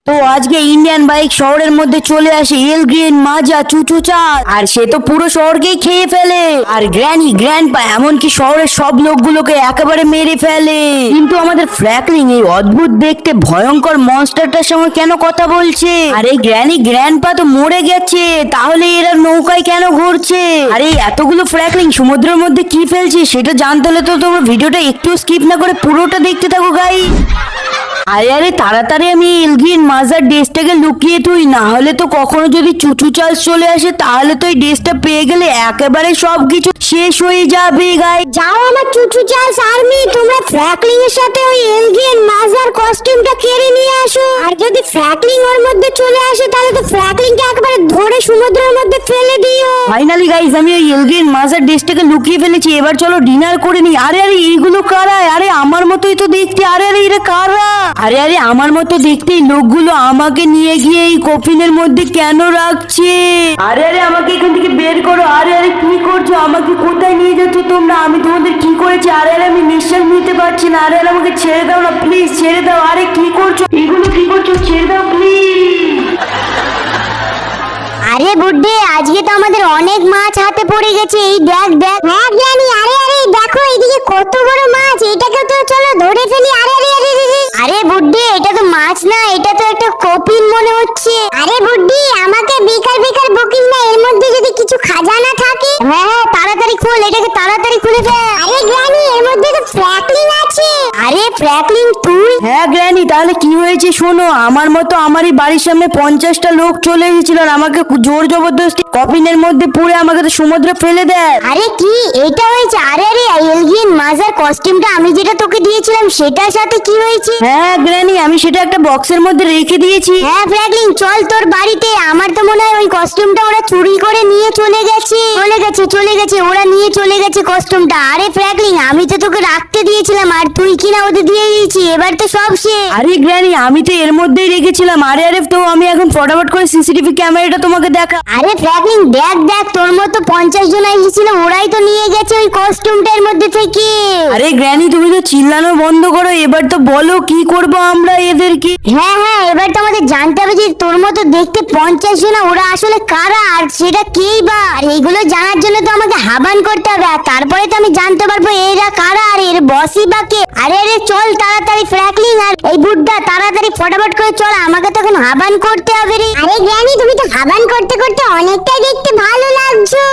তো আজকে Indian bike শহরের মধ্যে চলে আসে এলগ্রিন মাজা চুচু চাঁদ, আর সে তো পুরো শহরকেই খেয়ে ফেলে। আর গ্র্যানি গ্র্যান্ডপা এমনকি শহরের সব লোকগুলোকে একেবারে মেরে ফেলে। কিন্তু আমাদের ফ্র্যাঙ্কলিন এই অদ্ভুত দেখতে ভয়ঙ্কর মনস্টারটার সঙ্গে কেন কথা বলছে? আর এই গ্র্যানি গ্র্যান্ডপা তো মরে গেছে, তাহলে এরা নৌকায় কেন ঘুরছে? আর এই এতগুলো ফ্র্যাঙ্কলিন সমুদ্রের মধ্যে কি ফেলছে সেটা জানতে হলে তো তোমরা ভিডিওটা একটু স্কিপ না করে পুরোটা দেখতে থাকো গাইস। আরে আরে তাড়াতাড়ি আমি এলগ্রিন মাজার ড্রেসটাকে লুকিয়ে তুই, না হলে তো কখনো যদি চুচু চার্জ চলে আসে তাহলে তো এই ড্রেসটা পেয়ে গেলে একেবারে সবকিছু শেষ হয়ে যাবে গাই। যাও আমার চুচু চার্জ আর্মি, তোমরা ফ্র্যাঙ্কলিন এর সাথে ওই এলগ্রিন মাজার কস্টিউমটা কেড়ে নিয়ে আসো। আর যদি ফ্র্যাঙ্কলিন ওর মধ্যে চলে আসে তাহলে তো ফ্র্যাঙ্কলিনকে একবারে ধরে সমুদ্রের মধ্যে ফেলে দিও। ফাইনালি গাইস আমি ওই এলগ্রিন মাজার ড্রেসটাকে লুকিয়ে ফেলেছি, এবার চলো ডিনার করে নি। আরে আরে এইগুলো কারা? আরে আমার মতোই তো দেখতে। আরে আরে এরা কারা? আরে আরে আমার মতো দেখতে এই লোকগুলো আমাকে নিয়ে গিয়ে এই কফিনের মধ্যে কেন রাখছে? আরে আরে আমাকে এখান থেকে বের করো। আরে আরে কি করছো? আমাকে কোথায় নিয়ে যাচ্ছ তোমরা? আমি তোমাদের কি করেছি? আরে আরে আমি নিঃশ্বাস নিতে পারছি না। আরে আরে আমাকে ছেড়ে দাও না প্লিজ, ছেড়ে দাও। আরে কি করছো? এগুলো কি করছো? ছেড়ে দাও প্লিজ। আরে বুড্ডে, আজকে তো আমাদের অনেক মাছ হাতে পড়ে গেছে। এই দেখ দেখ। হ্যাঁ জানি। আরে আরে দেখো এইদিকে কত বড় মাছ, এটাকে তো চলো ধরে ফেলি। আরে আরে আরে আরে আরে বুড্ডে, এটা তো মাছ না, এটা তো একটা কপিন মনে হচ্ছে। আরে বুড্ডি, আমাকে বেকার বেকার বকিস না, এর মধ্যে যদি কিছু খাজানা থাকে। হ্যাঁ হ্যাঁ তাড়াতাড়ি খোল, এটাকে তাড়াতাড়ি খুলে ফেল। আরে গ্রানি, এর মধ্যে তো ফ্র্যাঙ্কলিন আছে। আরে ফ্র্যাঙ্কলিন তুই? হ্যাঁ গ্র্যানি, তাহলে কি হয়েছে শোনো। আমার মতো আমারই বাড়ির সামনে 50টা লোক চলে এসেছিল আর আমাকে জোর জবরদস্তি কফিনের মধ্যে পুরে আমাকে তো সমুদ্রে ফেলে দেয়। আরে কি এটা হয়েছে? আরে আরে এলগ্রিন মাজার কস্টিউমটা আমি যেটা তোকে দিয়েছিলাম সেটার সাথে কি হয়েছে? হ্যাঁ গ্র্যানি, আমি সেটা একটা বক্সের মধ্যে রেখে দিয়েছি। হ্যাঁ ফ্র্যাঙ্কলিন, চল তোর বাড়িতে। আমার তো মনে হয় ওই কস্টিউমটা ওরা চুরি করে নিয়ে চলে গেছে। চলে গেছে ওরা নিয়ে চলে গেছে কস্টিউমটা। আরে ফ্র্যাঙ্কলিন, আমি তো তোকে রাখতে দিয়েছিলাম আর তুই কিনা ওদের দিয়ে দিয়েছি, এবার তো সব শেষ। আরে গ্র্যানি, আমি তো এর মধ্যেই রেখেছিলাম। আরে আরে তো আমি এখন ফটাফট করে সিসিটিভি ক্যামেরাটা তোমাকে দেখা। আরে ফ্র্যাঙ্কলিন দেখ দেখ, তোর মতো 50 জন এসেছিল, ওরাই তো নিয়ে গেছে ওই কস্টিউমটার মধ্যে থেকে। আরে গ্র্যানি তুমি তো চিল্লানো বন্ধ করো, এবার তো বলো কি করব আমরা এদেরকে। হ্যাঁ হ্যাঁ, এবার তো আমাদের জানতে হবে যে তোর মতো দেখতে 50 জন ওরা আসলে কারা আর সেটা কেই বা। আর এইগুলো জানার জন্য তো আমাকে হাবান করতে হবে, আর তারপরে তো আমি জানতে পারবো এরা কারা আর এর বসই বা কে। আরে আরে চল তাড়াতাড়ি ফ্র্যাঙ্কলিন আর এই বুড্ডা, তাড়াতাড়ি ফটাফট করে চল, আমাকে তো এখন হাবান করতে হবে রে। আরে গ্র্যানি, তুমি তো হাবান করতে করতে অনেকটাই দেখতে ভালো লাগছো।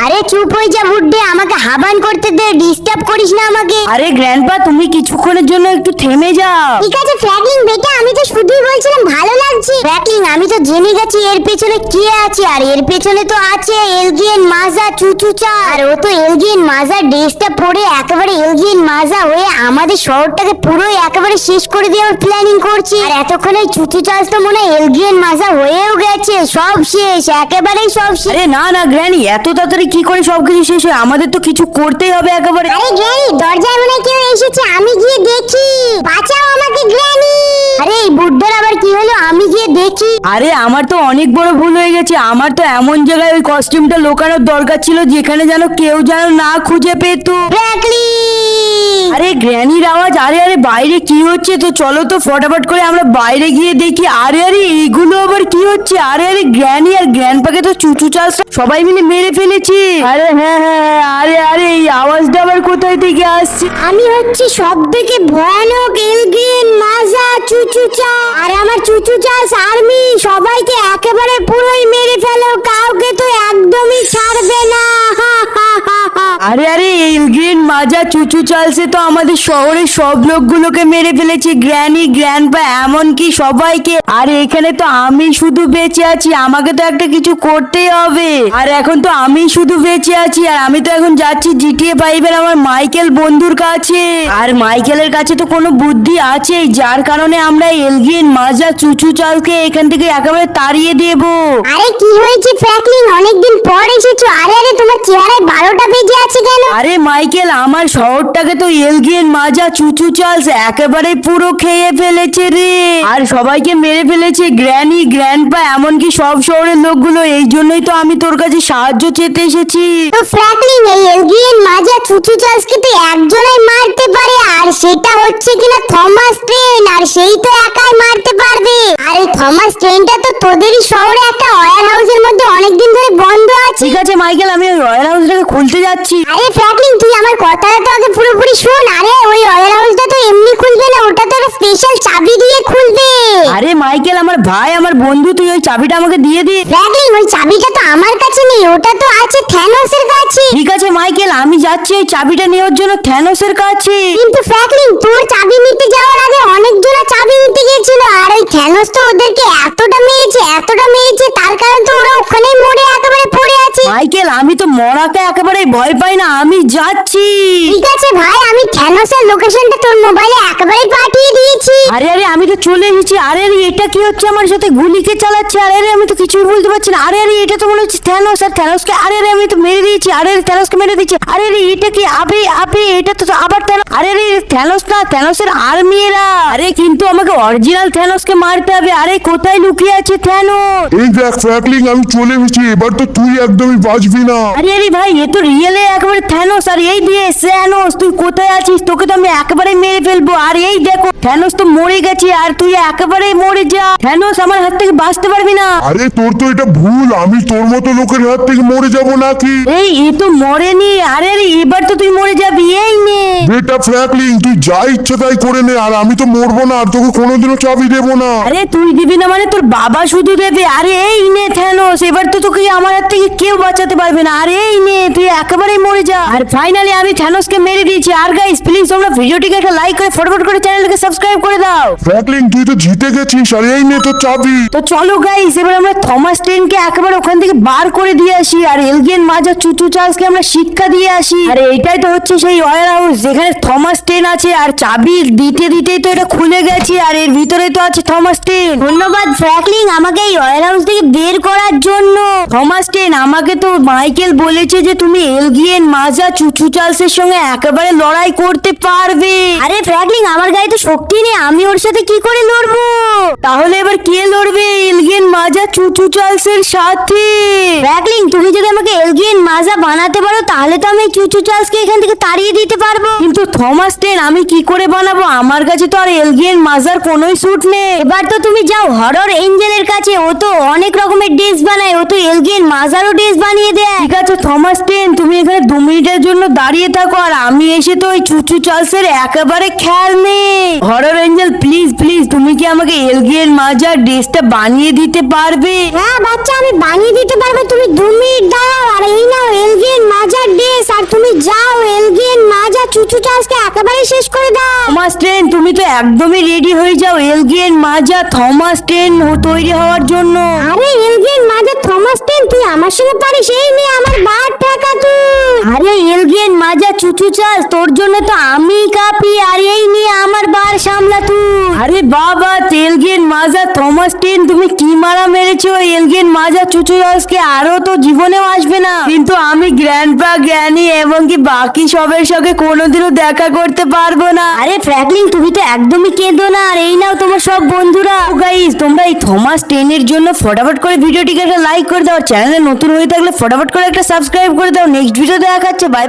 আরে চুপ হয়ে যা বুড্ডে, আমাকে হাবান করতে দে, ডিস্টার্ব করিস না আমাকে। আরে গ্র্যান্ডপা তুমি কিছুক্ষণের জন্য একটু থেমে যাও। ঠিক আছে ফ্র্যাঙ্কলিন বেটা, আমি তো শুধুই বলছিলাম ভালো লাগছে। ফ্র্যাঙ্কলিন, আমি তো জেনে গেছি এর পেছনে কে আছে, আর এর পেছনে তো আছে এলগ্রিন মাজা চুচু চাঁদ। আর ও তো এলগ্রিন মাজা ড্রেসটা পরে একেবারে এলগ্রিন মাজা হয়ে আমাদের শহরটাকে পুরোই একেবারে শেষ করে দেওয়ার প্ল্যানিং করছে। আর এতক্ষণে চুচু চাঁদ তো মনে হয় এলগ্রিন মাজা হয়েও গেছে। সব শেষ, একেবারেই সব শেষ। আরে না না গ্র্যানি, এত তাড়াতাড়ি কি করে সবকিছু শেষ হয়? আমাদের তো কিছু করতেই হবে একেবারে। আরে গ্র্যানি, দরজায় মনে হয় কেউ এসেছে, আমি গিয়ে দেখি। বাঁচাও আমাকে গ্র্যানি। আরে এই বুড্ডার আবার কি হলো? আমি গিয়ে দেখি। আরে আমার তো অনেক বড় ভুল হয়ে গেছে। আমার তো এমন জায়গায় ওই কস্টিউমটা লোকানোর দরকার ছিল যেখানে যেন কেউ যেন না খুঁজে পেত। ফ্র্যাঙ্কলিন! আরে গ্র্যানির আওয়াজ। আরে আরে বাইরে কি হচ্ছে? তো চলো তো ফটাফট করে আমরা বাইরে গিয়ে দেখি। আরে আরে এইগুলো আবার কি হচ্ছে? আরে আরে গ্র্যানি আর গ্র্যান্ডপাকে তো চুচু চাষ সবাই মিলে মেরে ফেলেছি। আরে হ্যাঁ হ্যাঁ হ্যাঁ, আরে আরে এই আওয়াজটা আবার কোথায় থেকে আসছে? আমি হচ্ছি সব থেকে ভয়ানক এলগ্রিন মাজা চুচু চাঁদ, আর আমার চুচু চাষ আর্মি সবাইকে একেবারে পুরোই মেরে ফেলো, কাউকে তো একদমই ছাড়বে না। হা হা হা হা। আরে আরে এলগ্রিন মাজা চুচু চালসে তো আমাদের শহরের সব লোকগুলোকে মেরে ফেলেছে, গ্র্যানি গ্র্যান্ডপা এমনকি সবাইকে। আর এখানে তো আমি শুধু বেঁচে আছি, আমাকে তো একটা কিছু করতেই হবে। আর এখন তো আমি শুধু বেঁচে আছি, আর আমি তো এখন যাচ্ছি জিটিএ 5 এর আমার মাইকেল বন্ধুর কাছে। আর মাইকেলের কাছে তো কোনো বুদ্ধি আছেই, যার কারণে আমরা এলগ্রিন মাজা চুচু চালকে এখান থেকে একেবারে তাড়িয়ে দেবো। আরে কি হয়েছে ফ্র্যাঙ্কলিন, অনেকদিন পর এসেছো। আরে আরে তোমার চেহারায় 12টা বেজে আছে কেন? আরে আরে মাইকেল, আমার শহরটাকে তো এলগিয়েন মাজা চুচু চার্লস একেবারে পুরো খেয়ে ফেলেছে রে। আর সবাইকে মেরে ফেলেছে, গ্র্যানি, গ্র্যান্ডপা, এমনকি সব শহরের লোকগুলো। এই জন্যই তো আমি তোর কাছে সাহায্য চেতে এসেছি। তো ফ্র্যাঙ্কলিন, এই এলগ্রিয়েন মাজা চুচু চার্লসকে তো একজনই মারতে পারে, আর সেটা হচ্ছে কিনা থমাস ট্রেন, আর সেই তো একাই মারতে পারবে। আর এই থমাস ট্রেনটা তো তোদেরই শহরে একটা রয়্যাল হাউসের মধ্যে অনেকদিন ধরে বন্ধ আছে। ঠিক আছে মাইকেল, আমি ওই রয়্যাল হাউসটাকে খুলতে যাচ্ছি। আরে ফ্র্যাঙ্কলিন, তুই আমার কথাটা তো আগে পুরোপুরি শোন। আরে ওই রয়্যাল হাউসটা তো এমনি খুলবে না, ওটা তো একটা স্পেশাল চাবি দিয়ে খুলবে। আরে মাইকেল, আমার ভাই, আমার বন্ধু, তুই ওই চাবিটা আমাকে দিয়ে দে। ফ্র্যাঙ্কলিন, ওই চাবিটা তো আমার কাছে নেই, ওটা তো আছে থ্যানোসের কাছে। ঠিক আছে মাইকেল, আমি যাচ্ছি এই চাবিটা নেওয়ার জন্য থ্যানোসের কাছে। কিন্তু ফ্র্যাঙ্কলিন, তোর চাবি নিতে যাওয়ার আগে অনেকজনা চাবি নিতে গিয়েছিল, আর ওই থ্যানোস তো ওদেরকে এতটা মেরেছে, তার কারণে তো ওরা ওখানেই মরে একেবারে পড়ে আছে। মাইকেল, আমি তো মরাকে একেবারে ভয় পাই না, আমি যাচ্ছি। ঠিক আছে ভাই, আমি থ্যানোসের লোকেশনটা তোর মোবাইলে একেবারে পাঠিয়ে দিয়েছি। আরে আরে, আমি তো চলে এসেছি। আরে আরে, এটা কি হচ্ছে আমার সাথে? গুলিকে চালাচ্ছে। আরে আরে, আমি তো কিছুই বলতে পারছি না। আরে আরে, এটা তো মনে হচ্ছে থ্যানোস, আর থ্যানোসকে আরে আরে আমি তো মেরে দিয়েছি। আরে আরে, থ্যানোসকে মেরে দিয়েছি। আরে আরে, এটা কি? আবে আবে, এটা তো আবার থ্যানোস। আরে আরে, থ্যানোস না, থ্যানোসের আর্মি এরা। আরে কিন্তু আমাকে অরিজিনাল থ্যানোসকে মারতে হবে। আরে কোথায় লুকিয়ে আছে থ্যানোস? এই দেখ ফ্র্যাঙ্কলিন, আমি চলে এসেছি, এবার তো তুই একদমই বাঁচবি না। আরে আরে ভাই, এ তো রিয়েলে একেবারে থ্যানোস। আর এই দিয়ে থ্যানোস, তুই কোথায় আছিস? তোকে তো আমি একেবারে মেরে ফেলবো। আর এই দেখো, থ্যানোস তো মরে গেছে, আর তুই একেবারেই মরে যা। থ্যানোস, আমার হাত থেকে বাঁচতে পারবি না। আরে তোর তো এটা ভুল, আমি তোর মতো লোকের হাত থেকে মরে যাব নাকি? এই এ তো মরেনি। আরে আরে, এবার তো তুই মরে যাবি। এই নে। বেটা ফ্র্যাঙ্কলিন, তুই যা ইচ্ছে তাই করে নে, আর আমি তো মরবো না, আর তোকে কোনোদিনও চাবি দেবো না। আরে তুই দিবি না মানে তোর বাবা শুধু দেবে। আরে এই নে থ্যানোস, এবার তো তোকে আমার হাত থেকে কেউ বাঁচাতে পারবে না। আরে এই নে, তুই একেবারেই মরে যা। আর ফাইনালি আমি থ্যানোসকে মেরে দিয়েছি। আর গাইস, প্লিজ তোমরা ভিডিওটিকে একটা লাইক করে ফটাফট করে চ্যানেলটাকে সাবস্ক্রাইব করে দাও। ফ্র্যাঙ্কলিন, তুই তো জিতে গেছিস, আর এই নে তোর চাবি। তো চলো গাইস, এবার আমরা থমাস ট্রেনকে একেবারে ওখান থেকে বার করে দিয়ে আসি, আর এলগিয়েন মাজা চুচু চার্লসকে আমরা শিক্ষা দিয়ে আসি। আর এইটাই তো হচ্ছে সেই রয়্যাল হাউস যেখানে থমাস ট্রেন আছে। আর চাবি দিতে দিতেই তো এটা খুলে গেছে, আর এর ভিতরে তো আছে থমাস ট্রেন। ধন্যবাদ ফ্র্যাঙ্কলিন, আমাকে এই রয়্যাল হাউস থেকে বের করার জন্য। থমাস ট্রেন, আমাকে তো মাইকেল বলেছে যে তুমি এলগিয়েন মাজা চুচু চার্লসের সঙ্গে একেবারে লড়াই করতে পারবে। আরে ফ্র্যাঙ্কলিন, আমার গায়ে তো শক্তি নেই, আমি ওর সাথে কি করে লড়বো? তাহলে এবার কে লড়বে এলগিয়েন মাজা চুচু চার্লসের সাথে? ফ্র্যাঙ্কলিন, তুমি যদি আমাকে এলগিয়েন মাজা বানাতে পারো, তাহলে তো আমি চুচু চার্লসকে এখান থেকে তাড়িয়ে দিতে পারবো। কিন্তু থমাস ট্রেন, আমি কি করে বানাবো? আমার কাছে তো আর এলগিয়েন মাজার কোনোই স্যুট নেই। এবার তো তুমি যাও হরর এঞ্জেলের কাছে, ও তো অনেক রকমের ড্রেস বানায়, ও তো এলগিয়েন মাজারও ড্রেস বানিয়ে দেয়। ঠিক আছে থমাস ট্রেন, তুমি এখানে 2 মিনিটের জন্য দাঁড়িয়ে থাকো, আর আমি এসে তো ওই চুচু চার্লসের একেবারে খেয়াল নেই। হরর এঞ্জেল, প্লিজ প্লিজ, তুমি কি আমাকে এলগিয়েন মাজার ড্রেসটা বানিয়ে দিতে পারবে? হ্যাঁ বাচ্চা, আমি বানিয়ে দিতে পারবো, তুমি 2 মিনিট দাঁড়াও। আর এই নাও এলগিয়েন মাজার ড্রেস, আর তুমি যাও এলগিয়েন মাজা চুচু চার্লসকে একেবারে শেষ করে দাও। থমাস ট্রেন, তুমি তো একদমই রেডি হয়ে যাও এলগিয়েন মাজা থমাস ট্রেন তৈরি হওয়ার জন্য। আরে এলগিয়েন মাজা থমাস ট্রেন, তুই আমার সঙ্গে পারিস? এই নে আমার বার ঠেকা তুই। আরে এলগিয়েন মাজা চুচু চার্লস, তোর জন্য তো আমি কাঁপি, আর এই নিয়ে আমার বার সামলা তুই। আরে বাবা, এলগিয়েন মাজা থমাস ট্রেন, তুমি কি মারা মেরেছো এলগিয়েন মাজা চুচু চার্লসকে? আরো তো জীবনেও আসবে না। কিন্তু আমি গ্র্যান্ডপা, গ্র্যানি এবং কি বাকি সবের সঙ্গে কোনোদিনও দেখা করতে পারবো না। আরে ফ্র্যাঙ্কলিন, তুমি তো একদমই কেঁদো না। আর এই নাও তোমার সব বন্ধুরা। গাইস, তোমরা এই থমাস ট্রেনের জন্য ফটাফট করে ভিডিওটিকে একটা লাইক করে দাও। চ্যানেলে নতুন হয়ে থাকলে ফটাফট করে একটা সাবস্ক্রাইব করে দাও। নেক্সট ভিডিও দেখাচ্ছে। বাই।